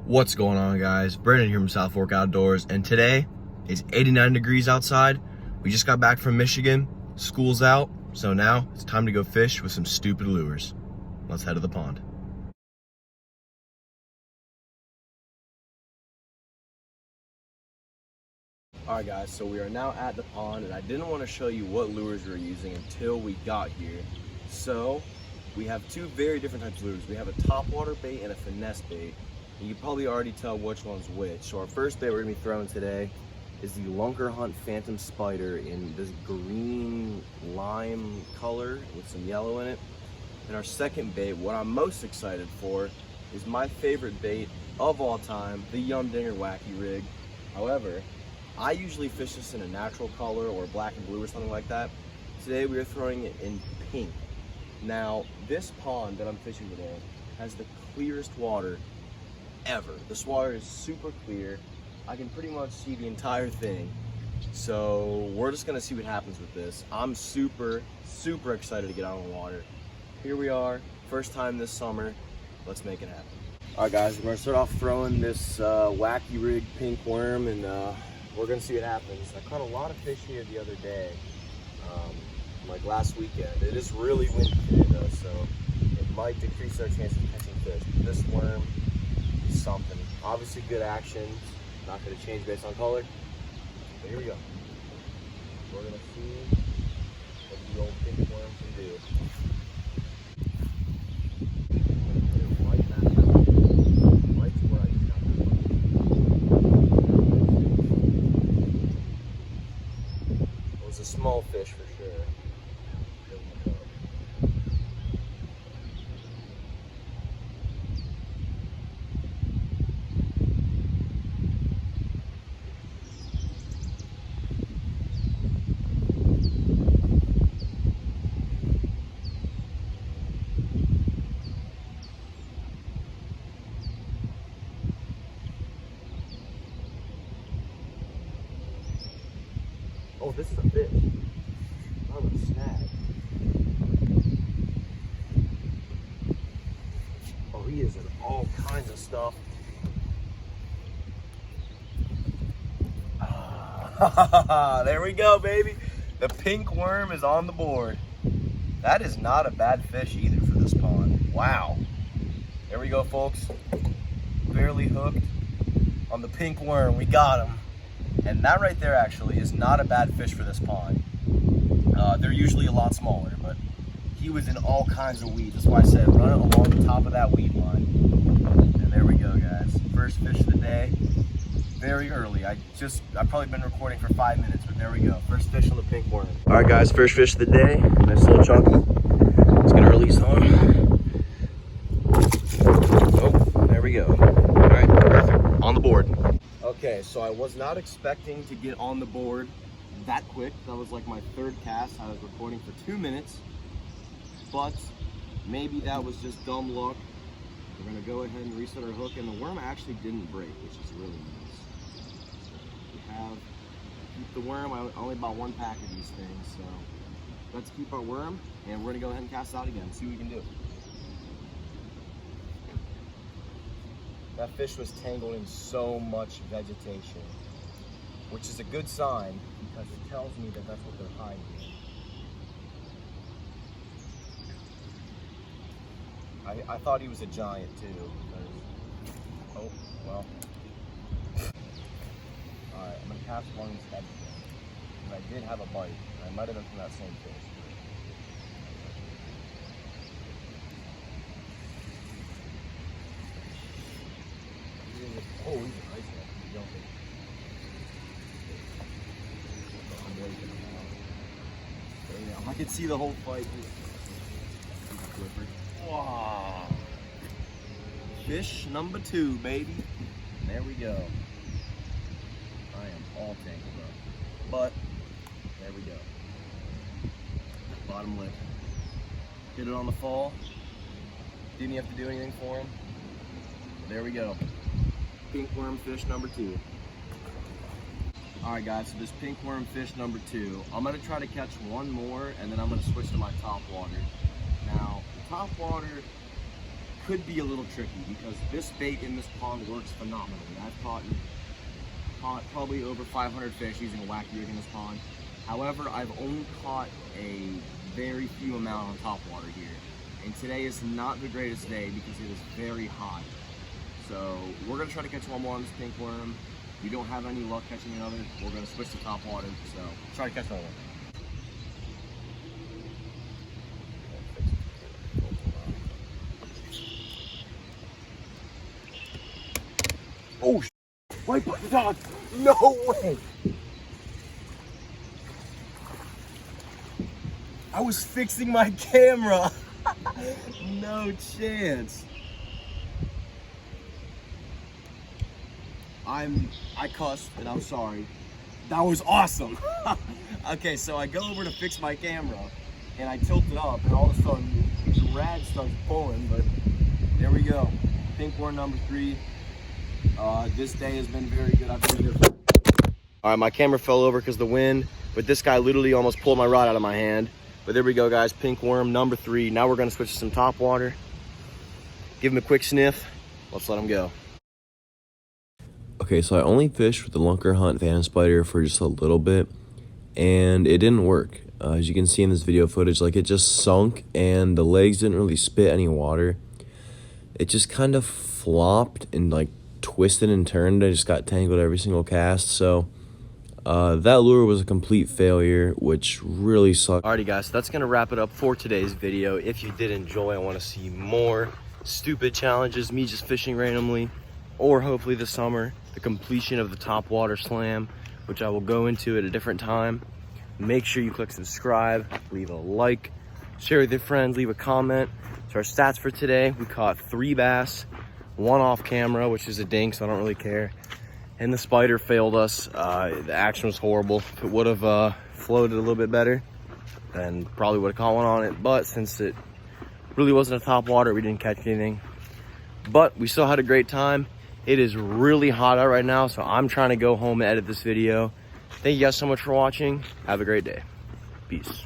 What's going on, guys? Brandon here from South Fork Outdoors, and today is 89 degrees outside. We just got back from Michigan. School's out, so now it's time to go fish with some stupid lures. Let's head to the pond. Alright guys, so we are now at the pond, and I didn't want to show you what lures we were using until we got here. So we have two very different types of lures. We have a topwater bait and a finesse bait. And you can probably already tell which one's which. So our first bait we're going to be throwing today is the Lunker Hunt Phantom Spider in this green lime color with some yellow in it. And our second bait, what I'm most excited for, is my favorite bait of all time, the Yum Dinger Wacky Rig. However, I usually fish this in a natural color or black and blue or something like that. Today we are throwing it in pink. Now, this pond that I'm fishing today has the clearest water ever. This water is super clear. I can pretty much see the entire thing. So we're just gonna see what happens with this. I'm super excited to get out on the water. Here we are, first time this summer. Let's make it happen. All right guys, we're gonna start off throwing this Wacky Rig pink worm, and we're gonna see what happens. I caught a lot of fish here the other day, like last weekend. It is really windy today though, so it might decrease our chance of catching fish. But this worm is something. Obviously good action, not gonna change based on color. But here we go. We're gonna see what the old pink worm can do. It was a small fish for sure. Oh, this is a fish. Oh, a snag. Oh, he is in all kinds of stuff. There we go, baby. The pink worm is on the board. That is not a bad fish either for this pond. Wow. There we go, folks. Barely hooked on the pink worm. We got him. And that right there actually is not a bad fish for this pond. They're usually a lot smaller, but he was in all kinds of weeds. That's why I said run it along the top of that weed line. And there we go, guys. First fish of the day. Very early. I've probably been recording for 5 minutes, but there we go. First fish on the pink worm. All right, guys. First fish of the day. Nice little chunky. It's gonna release on. Oh, there we go. All right, perfect. On the board. Okay, so I was not expecting to get on the board that quick. That was like my third cast. I was recording for 2 minutes, but maybe that was just dumb luck. We're gonna go ahead and reset our hook, and the worm actually didn't break, which is really nice. We have keep the worm. I only bought one pack of these things, so let's keep our worm, and we're gonna go ahead and cast out again, see what we can do. That fish was tangled in so much vegetation, which is a good sign because it tells me that that's what they're hiding. I thought he was a giant too. Because, oh, well. Alright, I'm going to cast along his head again. And I did have a bite. I might have been from that same fish. Oh, he's a nice one. He's jumping. I can see the whole fight. Wow. Fish number 2, baby. There we go. I am all tangled up. But, there we go. Bottom lip. Hit it on the fall. Didn't have to do anything for him. There we go. Pink worm fish number 2. Alright guys, so this pink worm fish number 2, I'm going to try to catch one more, and then I'm going to switch to my top water. Now, the top water could be a little tricky because this bait in this pond works phenomenally. I've caught probably over 500 fish using a wacky rig in this pond. However, I've only caught a very few amount on top water here. And today is not the greatest day because it is very hot. So we're gonna try to catch one more on this pink worm. If we don't have any luck catching another, we're gonna switch to top water. So try to catch another one. Oh, right by the dog. No way. I was fixing my camera. No chance. I cussed and I'm sorry. That was awesome. Okay, so I go over to fix my camera and I tilt it up and all of a sudden the rag starts pulling, but there we go. Pink worm number 3. This day has been very good. I've been here. All right, my camera fell over because of the wind, but this guy literally almost pulled my rod out of my hand. But there we go, guys. Pink worm number 3. Now we're gonna switch to some top water. Give him a quick sniff. Let's let him go. Okay, so I only fished with the Lunker Hunt Phantom Spider for just a little bit, and it didn't work. As you can see in this video footage, like it just sunk and the legs didn't really spit any water. It just kind of flopped and like twisted and turned. I just got tangled every single cast. So that lure was a complete failure, which really sucked. Alrighty guys, so that's gonna wrap it up for today's video. If you did enjoy, I want to see more stupid challenges, me just fishing randomly, or hopefully this summer, the completion of the top water slam, which I will go into at a different time. Make sure you click subscribe, leave a like, share with your friends, leave a comment. So our stats for today, we caught 3 bass, 1 off camera, which is a dink, so I don't really care. And the spider failed us. The action was horrible. If it would have floated a little bit better, then probably would have caught one on it. But since it really wasn't a top water, we didn't catch anything. But we still had a great time. It is really hot out right now, so I'm trying to go home and edit this video. Thank you guys so much for watching. Have a great day. Peace.